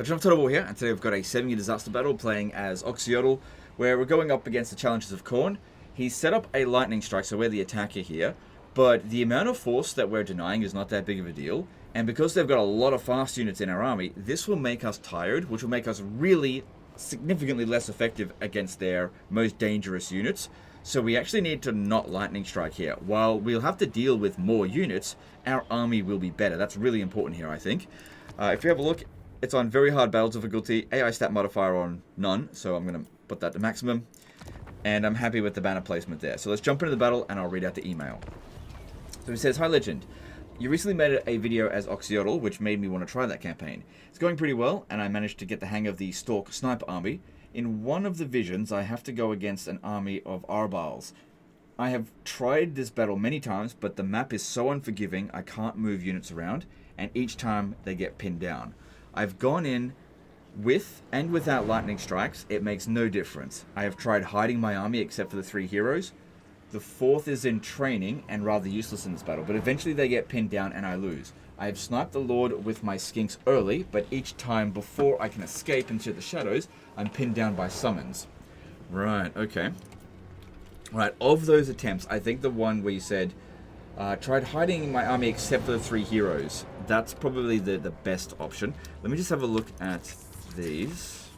Jump to the wall here, and today we've got a 7-year disaster battle playing as Oxyotl, where we're going up against the challenges of Khorne. He's set up a lightning strike, so we're the attacker here, but the amount of force that we're denying is not that big of a deal, and because they've got a lot of fast units in our army, this will make us tired, which will make us really significantly less effective against their most dangerous units. So we actually need to not lightning strike here. While we'll have to deal with more units, our army will be better. That's really important here, I think. If you have a look, it's on very hard battle difficulty, AI stat modifier on none, so I'm going to put that to maximum. And I'm happy with the banner placement there. So let's jump into the battle and I'll read out the email. So it says, "Hi Legend, you recently made a video as Oxyotl, which made me want to try that campaign. It's going pretty well, and I managed to get the hang of the Stalk Snipe army. In one of the visions, I have to go against an army of Arbals. I have tried this battle many times, but the map is so unforgiving, I can't move units around, and each time they get pinned down. I've gone in with and without lightning strikes, it makes no difference. I have tried hiding my army except for the 3 heroes. The 4th is in training and rather useless in this battle, but eventually they get pinned down and I lose. I have sniped the Lord with my skinks early, but each time before I can escape into the shadows, I'm pinned down by summons." Right, okay. Right, of those attempts, I think the one where you said, tried hiding my army except for the 3 heroes. That's probably the best option. Let me just have a look at these.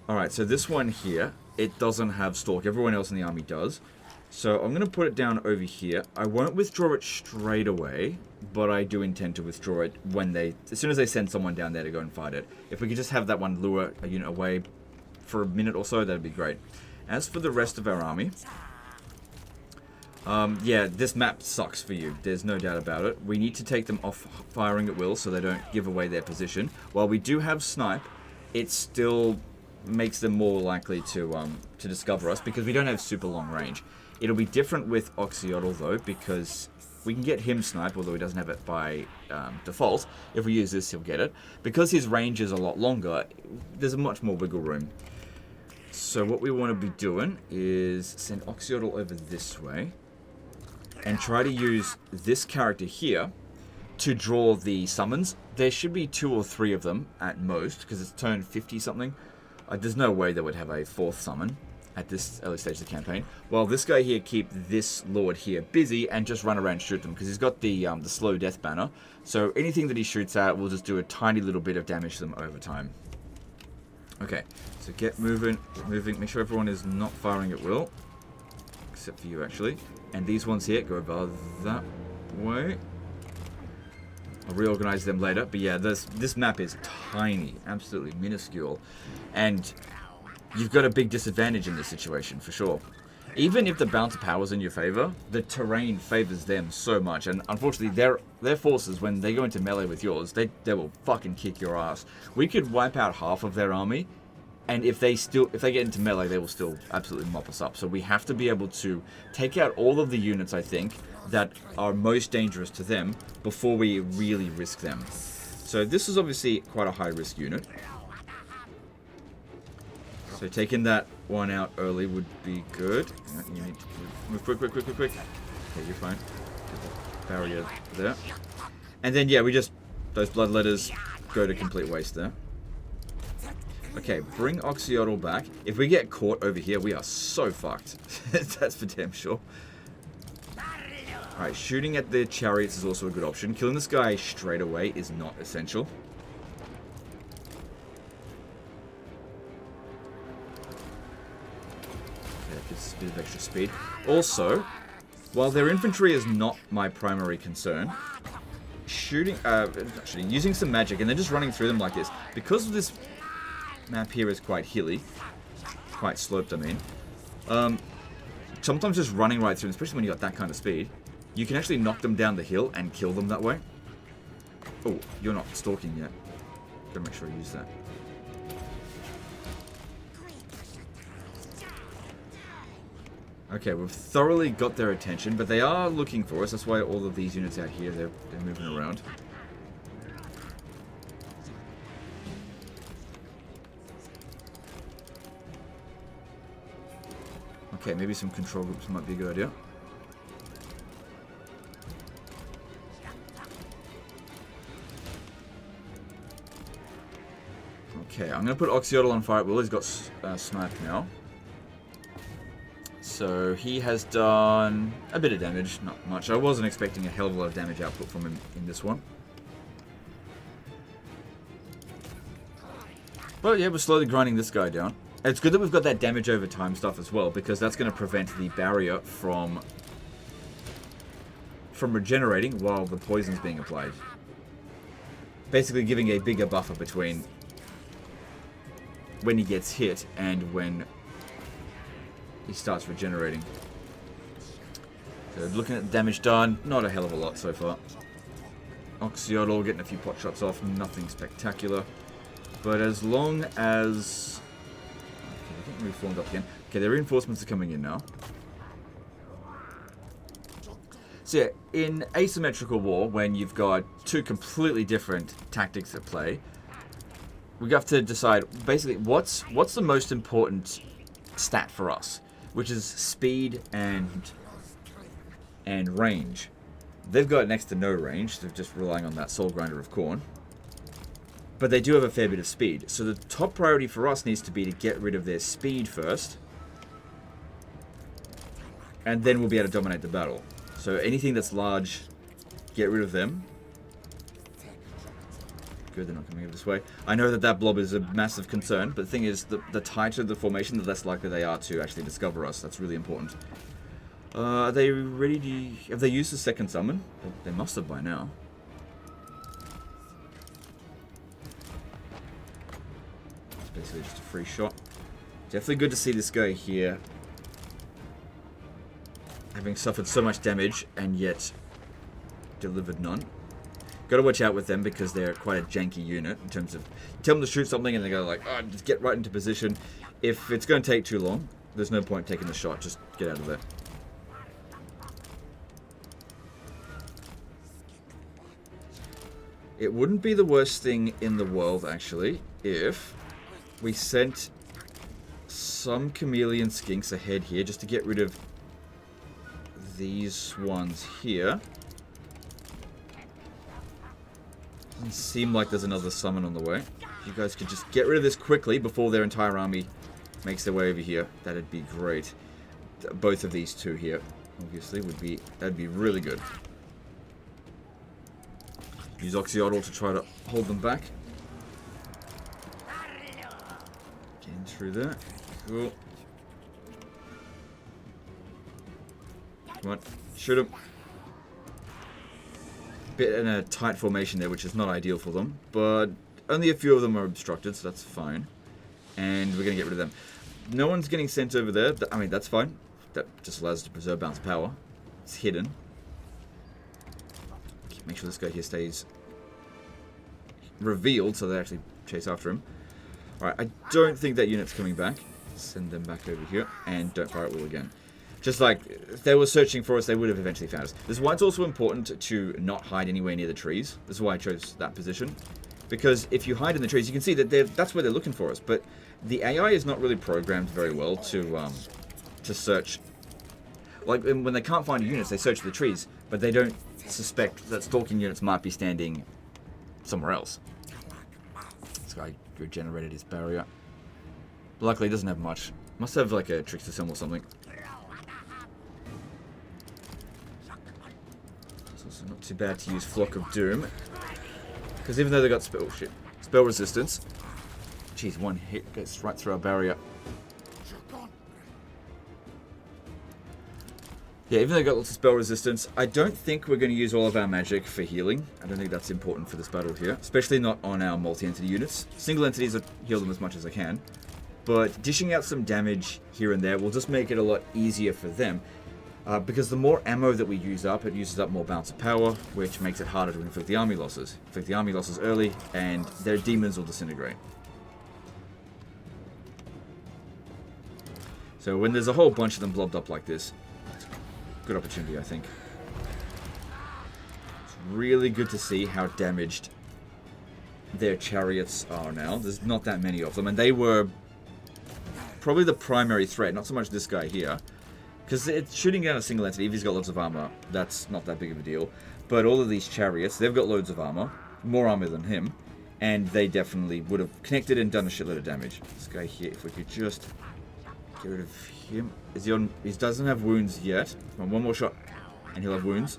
Alright, so this one here, it doesn't have Stalk. Everyone else in the army does. So I'm going to put it down over here. I won't withdraw it straight away, but I do intend to withdraw it when as soon as they send someone down there to go and fight it. If we could just have that one lure a unit away for a minute or so, that'd be great. As for the rest of our army, yeah, this map sucks for you. There's no doubt about it. We need to take them off firing at will so they don't give away their position. While we do have Snipe, it still makes them more likely to discover us because we don't have super long range. It'll be different with Oxyotl though, because we can get him Snipe, although he doesn't have it by default. If we use this, he'll get it. Because his range is a lot longer, there's a much more wiggle room. So what we want to be doing is send Oxyotl over this way and try to use this character here to draw the summons. There should be 2 or 3 of them at most, because it's turn 50 something. There's no way they would have a 4th summon at this early stage of the campaign. Well, this guy here keep this Lord here busy and just run around and shoot them, because he's got the slow death banner. So anything that he shoots at will just do a tiny little bit of damage to them over time. Okay, so get moving, make sure everyone is not firing at will. Except for you, actually. And these ones here, go about that way. I'll reorganize them later, but yeah, this map is tiny, absolutely minuscule. And you've got a big disadvantage in this situation, for sure. Even if the balance of power is in your favor, the terrain favors them so much. And unfortunately, their forces, when they go into melee with yours, they will fucking kick your ass. We could wipe out half of their army, and if they get into melee, they will still absolutely mop us up. So we have to be able to take out all of the units, I think, that are most dangerous to them before we really risk them. So this is obviously quite a high risk unit. So taking that one out early would be good. You need to move quick. Okay, you're fine. Get the barrier there. And then, yeah, those bloodletters go to complete waste there. Okay, bring Oxyotl back. If we get caught over here, we are so fucked. That's for damn sure. Alright, shooting at the chariots is also a good option. Killing this guy straight away is not essential. Gives us a bit of extra speed. Also, while their infantry is not my primary concern, using some magic and then just running through them like this, because this map here is quite hilly, quite sloped, I mean, sometimes just running right through them, especially when you got that kind of speed, you can actually knock them down the hill and kill them that way. Oh, you're not stalking yet. Gotta make sure I use that. Okay, we've thoroughly got their attention, but they are looking for us. That's why all of these units out here, they're moving around. Okay, maybe some control groups might be a good idea. Okay, I'm going to put Oxyotl on fire at will. He's got Snipe now. So he has done a bit of damage, not much. I wasn't expecting a hell of a lot of damage output from him in this one. But yeah, we're slowly grinding this guy down. It's good that we've got that damage over time stuff as well, because that's going to prevent the barrier from regenerating while the poison's being applied. Basically giving a bigger buffer between when he gets hit and when he starts regenerating. So looking at the damage done, not a hell of a lot so far. Oxyotl getting a few pot shots off, nothing spectacular. But as long as... Okay, they're getting reformed up again. Okay, the reinforcements are coming in now. So yeah, in asymmetrical war, when you've got two completely different tactics at play, we have to decide basically what's the most important stat for us, which is speed and range. They've got next to no range, they're just relying on that soul grinder of corn. But they do have a fair bit of speed, so the top priority for us needs to be to get rid of their speed first, and then we'll be able to dominate the battle. So anything that's large, get rid of them. Good, they're not coming over this way. I know that blob is a massive concern, but the thing is, the tighter the formation, the less likely they are to actually discover us. That's really important. Are they ready to... Have they used the second summon? They must have by now. It's basically just a free shot. Definitely good to see this guy here having suffered so much damage and yet delivered none. Got to watch out with them because they're quite a janky unit in terms of tell them to shoot something and they go like, oh, just get right into position. If it's going to take too long, there's no point taking the shot. Just get out of there. It wouldn't be the worst thing in the world, actually, if we sent some chameleon skinks ahead here just to get rid of these ones here. Doesn't seem like there's another summon on the way. If you guys could just get rid of this quickly before their entire army makes their way over here, that'd be great. Both of these two here, obviously, that'd be really good. Use Oxyotl to try to hold them back. Getting through there. Cool. Come on, shoot him. Bit in a tight formation there, which is not ideal for them, but only a few of them are obstructed, so that's fine. And we're going to get rid of them. No one's getting sent over there. I mean, that's fine. That just allows us to preserve bounce power. It's hidden. Make sure this guy here stays revealed so they actually chase after him. Alright, I don't think that unit's coming back. Send them back over here, and don't fire at will again. Just like, if they were searching for us, they would have eventually found us. This is why it's also important to not hide anywhere near the trees. This is why I chose that position. Because if you hide in the trees, you can see that that's where they're looking for us. But the AI is not really programmed very well to search. Like, when they can't find units, they search the trees. But they don't suspect that stalking units might be standing somewhere else. This guy regenerated his barrier. Luckily, he doesn't have much. Must have like a trickster symbol or something. It's also not too bad to use Flock of Doom. Because even though they got spell resistance. Jeez, one hit goes right through our barrier. Yeah, even though they got lots of spell resistance, I don't think we're going to use all of our magic for healing. I don't think that's important for this battle here. Especially not on our multi-entity units. Single entities will heal them as much as I can. But dishing out some damage here and there will just make it a lot easier for them. Because the more ammo that we use up, it uses up more bounce of power, which makes it harder to inflict the army losses. Inflict the army losses early, and their demons will disintegrate. So when there's a whole bunch of them blobbed up like this, it's a good opportunity, I think. It's really good to see how damaged their chariots are now. There's not that many of them, and they were probably the primary threat, not so much this guy here. Because it's shooting down a single entity, if he's got lots of armor, that's not that big of a deal. But all of these chariots, they've got loads of armor, more armor than him, and they definitely would have connected and done a shitload of damage. This guy here, if we could just get rid of him. Is he on? He doesn't have wounds yet. Come on, one more shot, and he'll have wounds.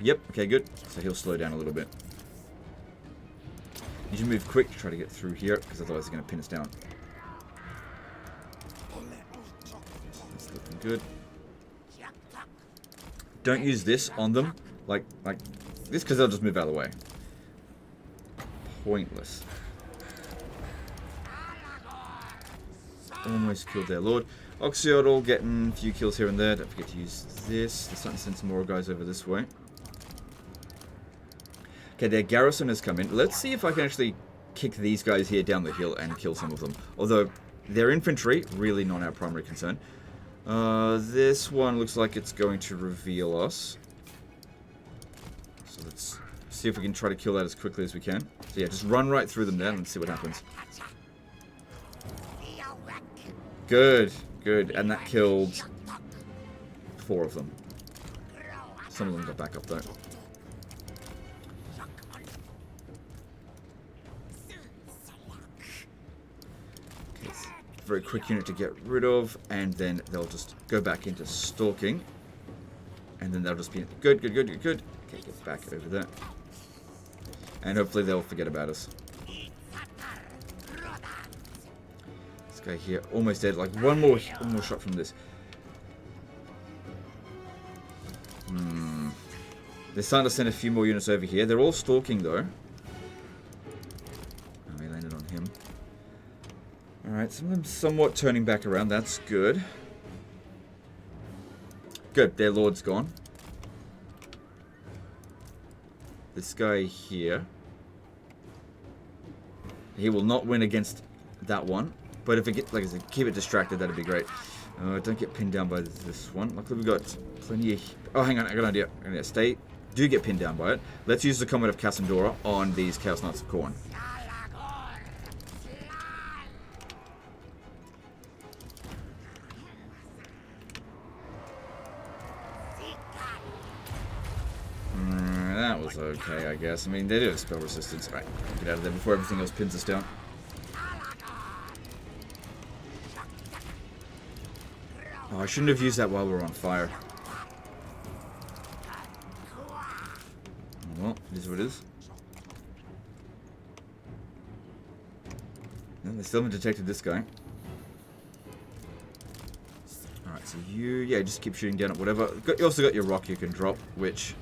Yep, okay, good. So he'll slow down a little bit. You should move quick to try to get through here, because otherwise he's going to pin us down. That's looking good. Don't use this on them, like this, because they'll just move out of the way. Pointless. Almost killed their lord. Oxyotl getting a few kills here and there. Don't forget to use this. They're starting to send some more guys over this way. Okay, their garrison has come in. Let's see if I can actually kick these guys here down the hill and kill some of them. Although, their infantry, really not our primary concern. This one looks like it's going to reveal us. So let's see if we can try to kill that as quickly as we can. So yeah, just run right through them then and see what happens. Good, good. And that killed 4 of them. Some of them got back up though. Very quick unit to get rid of, and then they'll just go back into stalking, and then they'll just be good, good, good, good, good. Okay, get back over there, and hopefully they'll forget about us. This guy here almost dead. Like one more shot from this. They're starting to send a few more units over here. They're all stalking though. Oh, he landed on him. Alright, some of them somewhat turning back around. That's good. Good, their lord's gone. This guy here. He will not win against that one. But if it gets, like I said, keep it distracted, that'd be great. Don't get pinned down by this one. Luckily we've got plenty of... Oh, hang on, I got an idea. Do get pinned down by it. Let's use the Comet of Cassandora on these Chaos Knights of Khorne. That was okay, I guess. I mean, they do have spell resistance. Right, get out of there before everything else pins us down. Oh, I shouldn't have used that while we were on fire. Well, it is what it is. And they still haven't detected this guy. Alright, so yeah, just keep shooting down at whatever. You also got your rock you can drop, which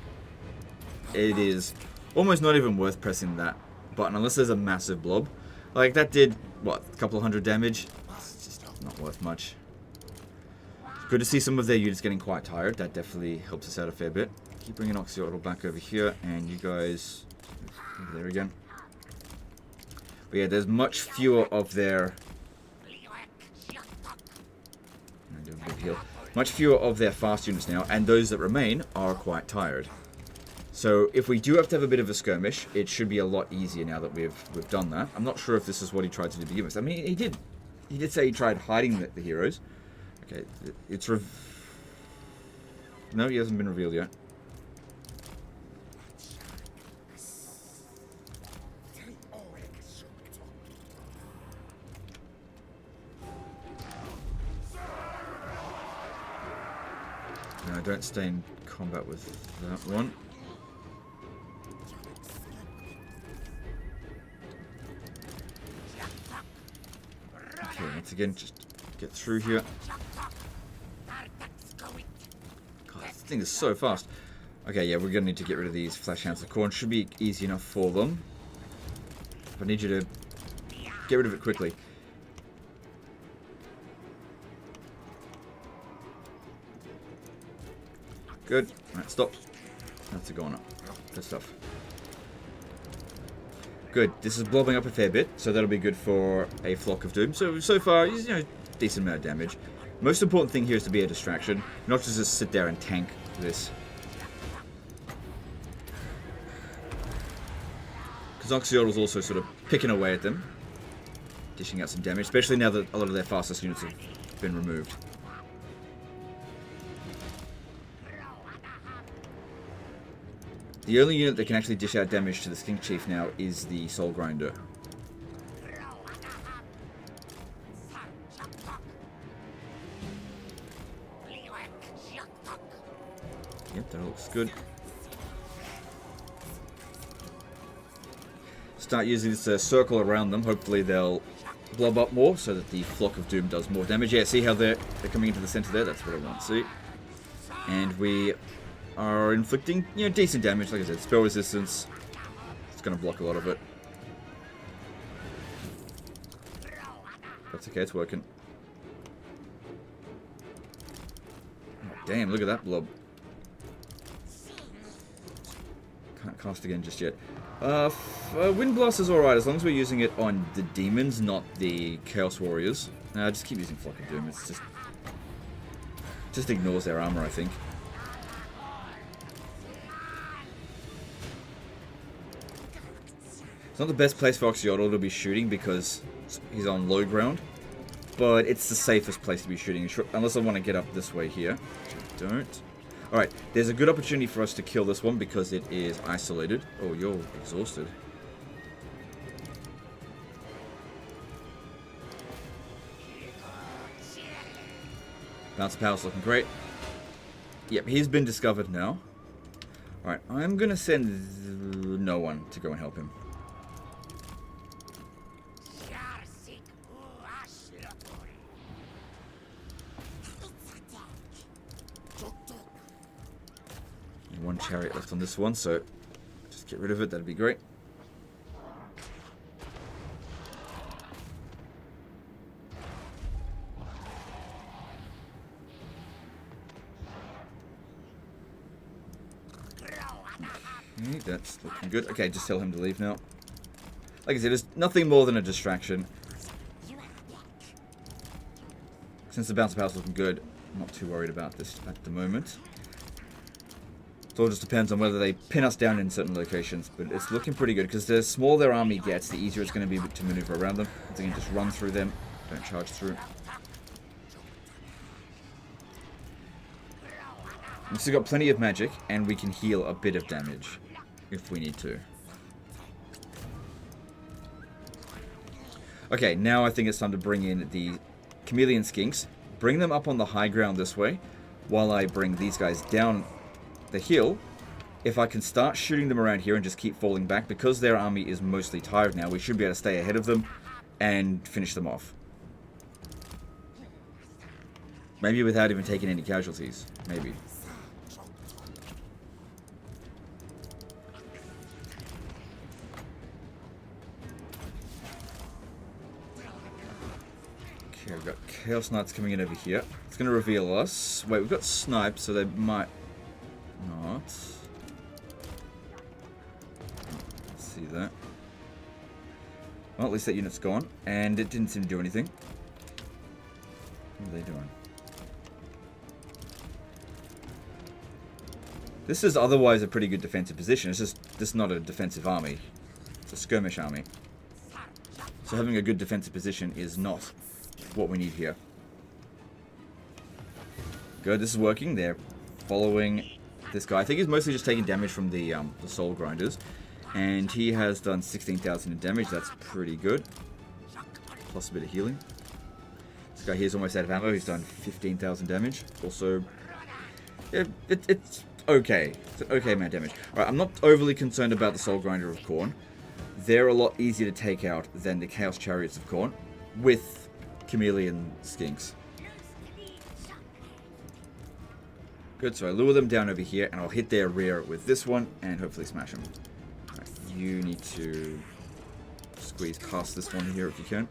it is almost not even worth pressing that button unless there's a massive blob. Like, that did, what, a couple of hundred damage? It's just not worth much. Good to see some of their units getting quite tired. That definitely helps us out a fair bit. Keep bringing Oxyotl back over here, and you guys over there again. But yeah, there's much fewer of their... Much fewer of their fast units now, and those that remain are quite tired. So if we do have to have a bit of a skirmish, it should be a lot easier now that we've done that. I'm not sure if this is what he tried to do to begin with. I mean, he did say he tried hiding the heroes. Okay, it's no, he hasn't been revealed yet. No, don't stay in combat with that one. Okay, once again, just get through here. God, this thing is so fast. Okay, yeah, we're going to need to get rid of these Flash Hounds of Khorne. Should be easy enough for them. I need you to get rid of it quickly. Good. Alright, stop. That's a going up. Good stuff. Good. This is blobbing up a fair bit, so that'll be good for a Flock of Doom. So far, you know, decent amount of damage. Most important thing here is to be a distraction, not to just sit there and tank this. Because Oxyotl's also sort of picking away at them, dishing out some damage, especially now that a lot of their fastest units have been removed. The only unit that can actually dish out damage to the Skink Chief now is the Soul Grinder. Yep, that looks good. Start using this circle around them. Hopefully they'll blob up more so that the Flock of Doom does more damage. Yeah, see how they're coming into the center there? That's what I want to see. And we are inflicting, you know, decent damage. Like I said, spell resistance. It's going to block a lot of it. That's okay, it's working. Oh, damn, look at that blob. Can't cast again just yet. Wind Blast is alright as long as we're using it on the demons, not the Chaos Warriors. Just keep using Flock of Doom. It's just ignores their armor, I think. It's not the best place for Oxyotl to be shooting because he's on low ground, but it's the safest place to be shooting, unless I want to get up this way here. Don't. Alright, there's a good opportunity for us to kill this one because it is isolated. Oh, you're exhausted. Bounce Power's looking great. Yep, he's been discovered now. Alright, I'm gonna send no one to go and help him. One chariot left on this one, so just get rid of it, that'd be great. Okay, that's looking good. Okay, just tell him to leave now. Like I said, it's nothing more than a distraction. Since the bounce of power's looking good, I'm not too worried about this at the moment. It all just depends on whether they pin us down in certain locations, but it's looking pretty good because the smaller their army gets, the easier it's going to be to maneuver around them. They can just run through them, don't charge through. We've still got plenty of magic, and we can heal a bit of damage if we need to. Okay, now I think it's time to bring in the Chameleon Skinks, bring them up on the high ground this way, while I bring these guys down the hill. If I can start shooting them around here and just keep falling back, because their army is mostly tired now, we should be able to stay ahead of them and finish them off. Maybe without even taking any casualties. Maybe. Okay, we've got Chaos Knights coming in over here. It's going to reveal us. Wait, we've got Snipe, so they might not. Let's see that. Well, at least that unit's gone, and it didn't seem to do anything. What are they doing? This is otherwise a pretty good defensive position. It's just this is not a defensive army. It's a skirmish army. So having a good defensive position is not what we need here. Good, this is working. They're following this guy. I think he's mostly just taking damage from the soul grinders. And he has done 16,000 in damage. That's pretty good. Plus a bit of healing. This guy here's almost out of ammo. He's done 15,000 damage. Also, yeah, it's okay. It's an okay amount of damage. Alright, I'm not overly concerned about the Soul Grinder of Khorne. They're a lot easier to take out than the Chaos Chariots of Khorne with Chameleon Skinks. Good, so I lure them down over here and I'll hit their rear with this one and hopefully smash them. Right, you need to squeeze past this one here if you can.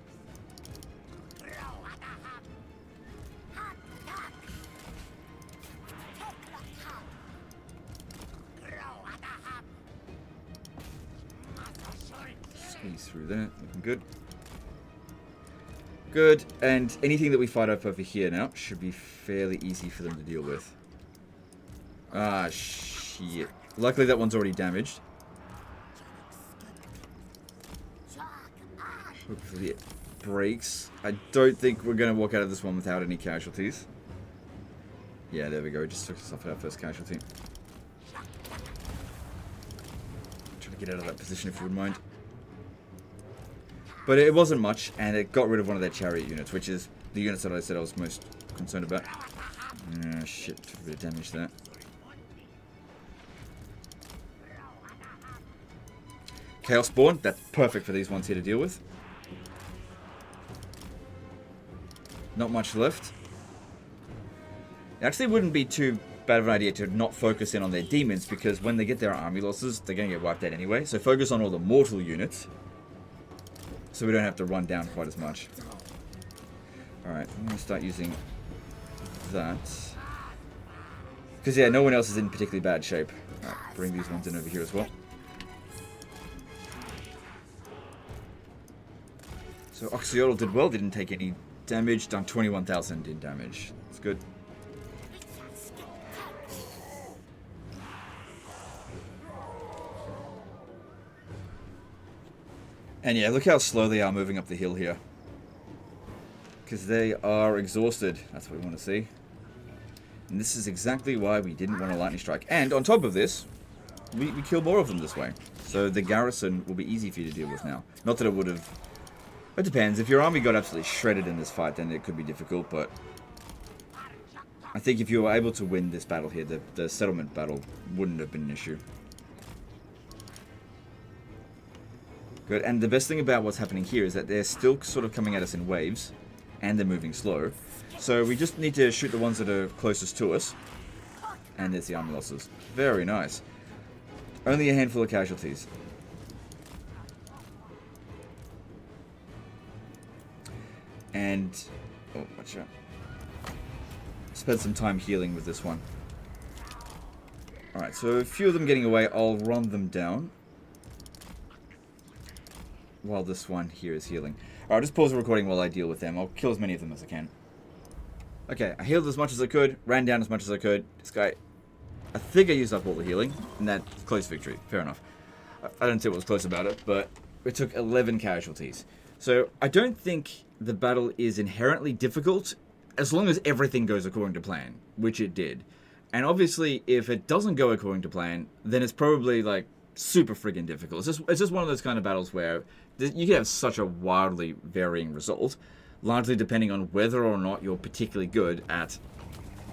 Squeeze through there, looking good. Good, and anything that we fight up over here now should be fairly easy for them to deal with. Ah, shit. Luckily that one's already damaged. Hopefully it breaks. I don't think we're going to walk out of this one without any casualties. Yeah, there we go. Just took us off our first casualty. get out of that position if you wouldn't mind. But it wasn't much, and it got rid of one of their chariot units, which is the units that I said I was most concerned about. Shit, took a bit of damage there. Chaos Spawn, that's perfect for these ones here to deal with. Not much left. It actually wouldn't be too bad of an idea to not focus in on their demons, because when they get their army losses, they're going to get wiped out anyway. So focus on all the mortal units, so we don't have to run down quite as much. Alright, I'm going to start using that. Because, yeah, no one else is in particularly bad shape. Alright, bring these ones in over here as well. So Oxyotl did well, didn't take any damage, done 21,000 in damage. That's good. And yeah, look how slow they are moving up the hill here. Because they are exhausted. That's what we want to see. And this is exactly why we didn't want a lightning strike. And on top of this, we kill more of them this way. So the garrison will be easy for you to deal with now. Not that it would have... It depends. If your army got absolutely shredded in this fight, then it could be difficult. But I think if you were able to win this battle here, the settlement battle wouldn't have been an issue. Good. And the best thing about what's happening here is that they're still sort of coming at us in waves. And they're moving slow. So we just need to shoot the ones that are closest to us. And there's the army losses. Very nice. Only a handful of casualties. And... oh, watch out. Spend some time healing with this one. Alright, so a few of them getting away. I'll run them down. While this one here is healing. Alright, I'll just pause the recording while I deal with them. I'll kill as many of them as I can. Okay, I healed as much as I could. Ran down as much as I could. This guy... I think I used up all the healing. And that's close victory. Fair enough. I don't see what was close about it, but we took 11 casualties. So, I don't think the battle is inherently difficult as long as everything goes according to plan, which it did. And obviously, if it doesn't go according to plan, then it's probably, like, super friggin' difficult. It's just one of those kind of battles where you can have such a wildly varying result, largely depending on whether or not you're particularly good at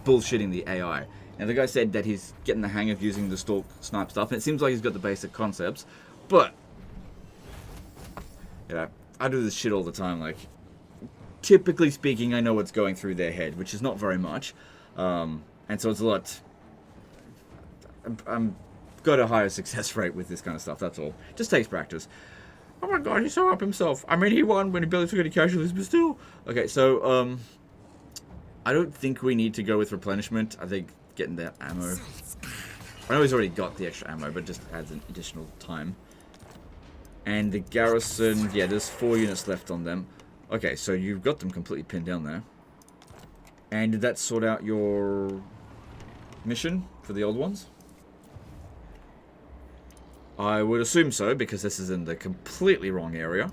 bullshitting the AI. Now, the guy said that he's getting the hang of using the stalk snipe stuff, and it seems like he's got the basic concepts, but, you know, I do this shit all the time, like, typically speaking, I know what's going through their head, which is not very much, and so it's a lot, I'm got a higher success rate with this kind of stuff, that's all. Just takes practice. Oh my god, he's so up himself. I mean, he won when he barely took any casualties, but still. Okay, so, I don't think we need to go with replenishment. I think getting that ammo. I know he's already got the extra ammo, but it just adds an additional time. And the garrison, yeah, there's 4 units left on them. Okay, so you've got them completely pinned down there. And did that sort out your mission for the old ones? I would assume so, because this is in the completely wrong area.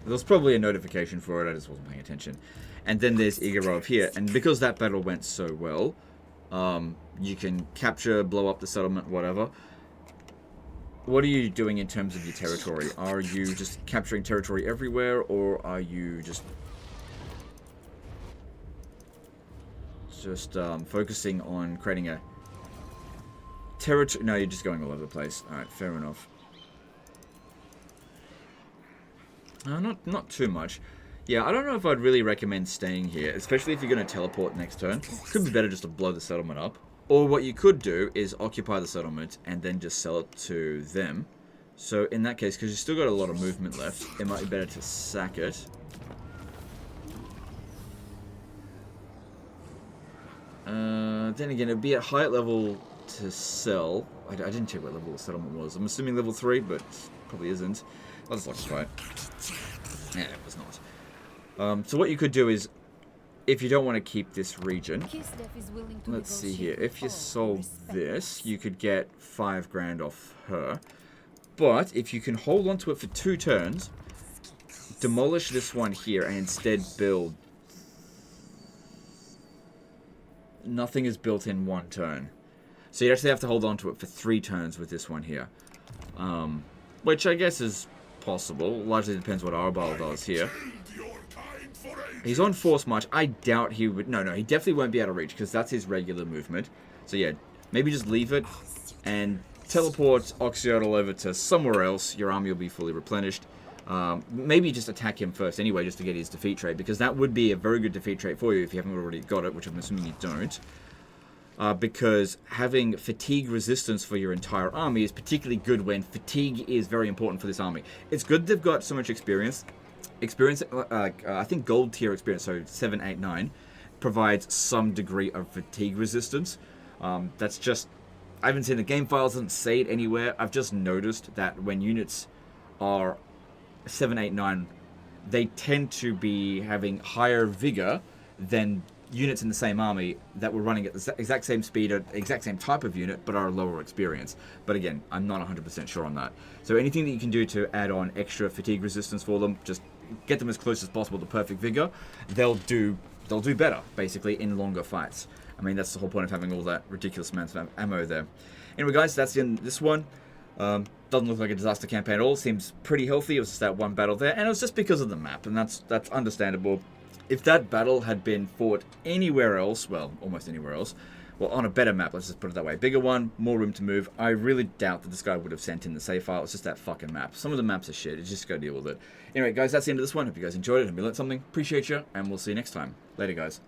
There was probably a notification for it, I just wasn't paying attention. And then there's Igorov here, and because that battle went so well, you can capture, blow up the settlement, whatever. What are you doing in terms of your territory? Are you just capturing territory everywhere, or are you just focusing on creating a territory? No, you're just going all over the place. Alright, fair enough. Not too much. Yeah, I don't know if I'd really recommend staying here, especially if you're going to teleport next turn. Could be better just to blow the settlement up. Or what you could do is occupy the settlement and then just sell it to them. So in that case, because you've still got a lot of movement left, it might be better to sack it. Then again, it'd be at high level to sell. I didn't check what level the settlement was. I'm assuming level 3, but probably isn't. I'll just occupy it. Yeah, it was not. So what you could do is, if you don't want to keep this region, let's see here. If you sold this, you could get 5 grand off her. But if you can hold on to it for 2 turns, demolish this one here, and instead build. Nothing is built in 1 turn. So you actually have to hold on to it for 3 turns with this one here. which I guess is possible. Largely depends what Arbal does here. He's on Force March. I doubt he would... No, he definitely won't be able to reach, because that's his regular movement. So yeah, maybe just leave it and teleport Oxyotl over to somewhere else. Your army will be fully replenished. Maybe just attack him first anyway, just to get his defeat trait, because that would be a very good defeat trait for you if you haven't already got it, which I'm assuming you don't. Because having fatigue resistance for your entire army is particularly good when fatigue is very important for this army. It's good they've got so much experience. I think gold tier experience, so 7, 8, 9, provides some degree of fatigue resistance. That's just... I haven't seen the game files, doesn't say it anywhere. I've just noticed that when units are 7, 8, 9, they tend to be having higher vigor than units in the same army that were running at the exact same speed or exact same type of unit but are lower experience. But again, I'm not 100% sure on that. So anything that you can do to add on extra fatigue resistance for them, just get them as close as possible to perfect vigor. They'll do better, basically, in longer fights. I mean, that's the whole point of having all that ridiculous amounts of ammo there. Anyway, guys, that's the end of this one. Doesn't look like a disaster campaign at all. Seems pretty healthy. It was just that one battle there, and it was just because of the map, and that's understandable. If that battle had been fought anywhere else, well, almost anywhere else, well, on a better map, let's just put it that way, bigger one, more room to move, I really doubt that this guy would have sent in the save file. It's just that fucking map. Some of the maps are shit. You just gotta deal with it. Anyway, guys, that's the end of this one. Hope you guys enjoyed it and we learned something. Appreciate you, and we'll see you next time. Later, guys.